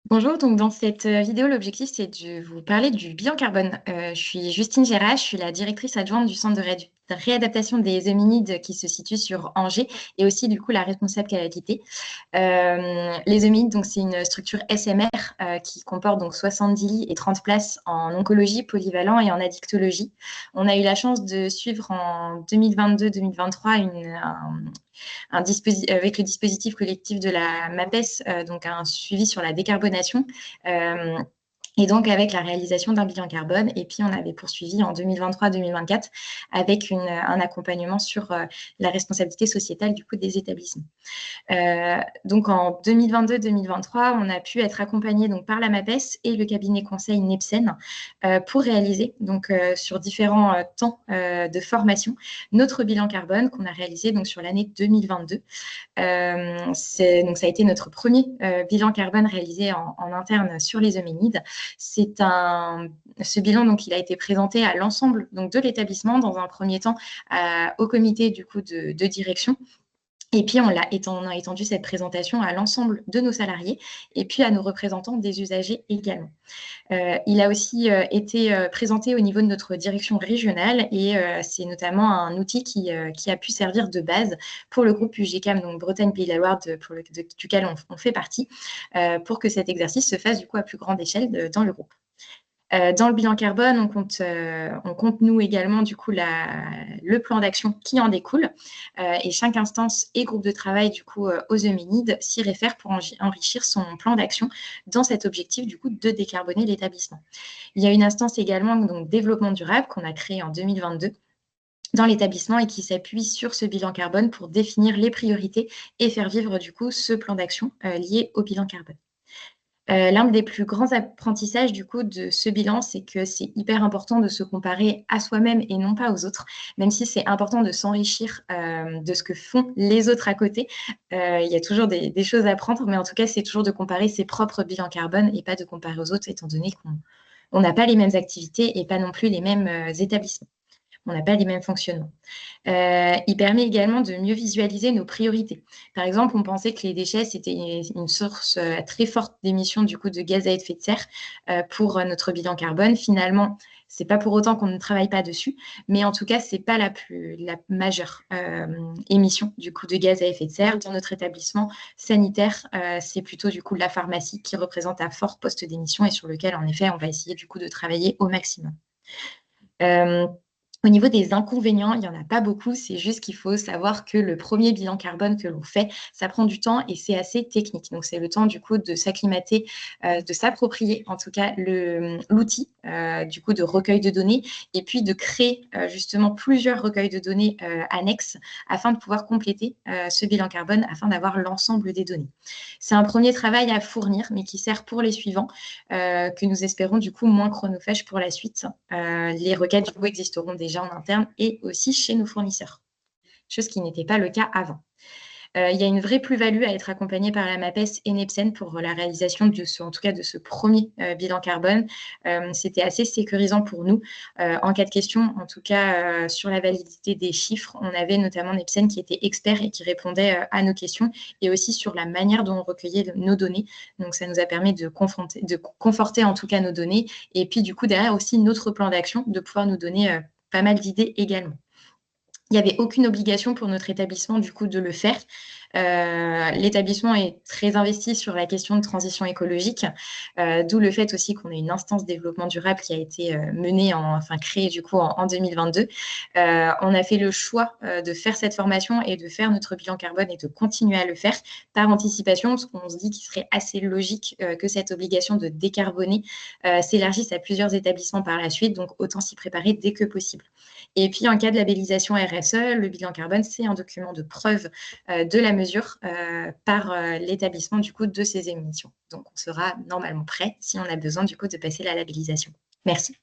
Bonjour, donc dans cette vidéo, l'objectif c'est de vous parler du bilan carbone. Je suis Justine Gérat, je suis la directrice adjointe du centre de réadaptation des hominides qui se situe sur Angers et aussi du coup la responsable qualité. Les hominides, donc c'est une structure SMR qui comporte donc 70 lits et 30 places en oncologie, polyvalent et en addictologie. On a eu la chance de suivre en 2022-2023 avec le dispositif collectif de la MAPES, donc un suivi sur la décarbonation. Euh, et donc, avec la réalisation d'un bilan carbone. Et puis, on avait poursuivi en 2023-2024 avec un accompagnement sur la responsabilité sociétale du coup des établissements. Donc en 2022-2023, on a pu être accompagné donc par la MAPES et le cabinet conseil Nepsen pour réaliser donc sur différents temps de formation notre bilan carbone qu'on a réalisé donc sur l'année 2022. Donc ça a été notre premier bilan carbone réalisé en interne sur les homénides. Ce bilan donc il a été présenté à l'ensemble donc de l'établissement dans un premier temps au comité du coup de direction. Et puis, on a étendu cette présentation à l'ensemble de nos salariés et puis à nos représentants des usagers également. Il a aussi été présenté au niveau de notre direction régionale et c'est notamment un outil qui a pu servir de base pour le groupe UGCAM, donc Bretagne Pays de la Loire, duquel on fait partie, pour que cet exercice se fasse du coup à plus grande échelle dans le groupe. Dans le bilan carbone, on compte nous également du coup le plan d'action qui en découle et chaque instance et groupe de travail du coup aux hominides s'y réfère pour enrichir son plan d'action dans cet objectif du coup de décarboner l'établissement. Il y a une instance également donc développement durable qu'on a créée en 2022 dans l'établissement et qui s'appuie sur ce bilan carbone pour définir les priorités et faire vivre du coup ce plan d'action lié au bilan carbone. L'un des plus grands apprentissages du coup de ce bilan, c'est que c'est hyper important de se comparer à soi-même et non pas aux autres, même si c'est important de s'enrichir de ce que font les autres à côté. Il y a toujours des choses à apprendre, mais en tout cas, c'est toujours de comparer ses propres bilans carbone et pas de comparer aux autres, étant donné qu'on n'a pas les mêmes activités et pas non plus les mêmes établissements. On n'a pas les mêmes fonctionnements. Il permet également de mieux visualiser nos priorités. Par exemple, on pensait que les déchets, c'était une source très forte d'émissions du coup de gaz à effet de serre pour notre bilan carbone. Finalement, c'est pas pour autant qu'on ne travaille pas dessus, mais en tout cas, c'est pas la majeure émission du coup de gaz à effet de serre dans notre établissement sanitaire. C'est plutôt du coup la pharmacie qui représente un fort poste d'émission et sur lequel, en effet, on va essayer du coup de travailler au maximum. Euh, Au niveau des inconvénients, il n'y en a pas beaucoup. C'est juste qu'il faut savoir que le premier bilan carbone que l'on fait, ça prend du temps et c'est assez technique. Donc, c'est le temps du coup de s'acclimater, de s'approprier en tout cas l'outil du coup de recueil de données et puis de créer justement plusieurs recueils de données annexes afin de pouvoir compléter ce bilan carbone afin d'avoir l'ensemble des données. C'est un premier travail à fournir, mais qui sert pour les suivants, que nous espérons du coup moins chronophage pour la suite. Les requêtes du coup existeront déjà en interne et aussi chez nos fournisseurs, chose qui n'était pas le cas avant. Il y a une vraie plus-value à être accompagné par la MAPES et Nepsen pour la réalisation en tout cas de ce premier bilan carbone. C'était assez sécurisant pour nous. En cas de question, en tout cas sur la validité des chiffres, on avait notamment Nepsen qui était expert et qui répondait à nos questions et aussi sur la manière dont on recueillait nos données. Donc ça nous a permis de conforter en tout cas nos données et puis du coup derrière aussi notre plan d'action, de pouvoir nous donner pas mal d'idées également. Il n'y avait aucune obligation pour notre établissement, du coup, de le faire. L'établissement est très investi sur la question de transition écologique, d'où le fait aussi qu'on ait une instance développement durable qui a été créée du coup en 2022. On a fait le choix de faire cette formation et de faire notre bilan carbone et de continuer à le faire par anticipation, parce qu'on se dit qu'il serait assez logique que cette obligation de décarboner s'élargisse à plusieurs établissements par la suite, donc autant s'y préparer dès que possible. Et puis, en cas de labellisation RSE, le bilan carbone, c'est un document de preuve de la mesure par l'établissement du coup de ces émissions. Donc, on sera normalement prêt si on a besoin du coup de passer la labellisation. Merci.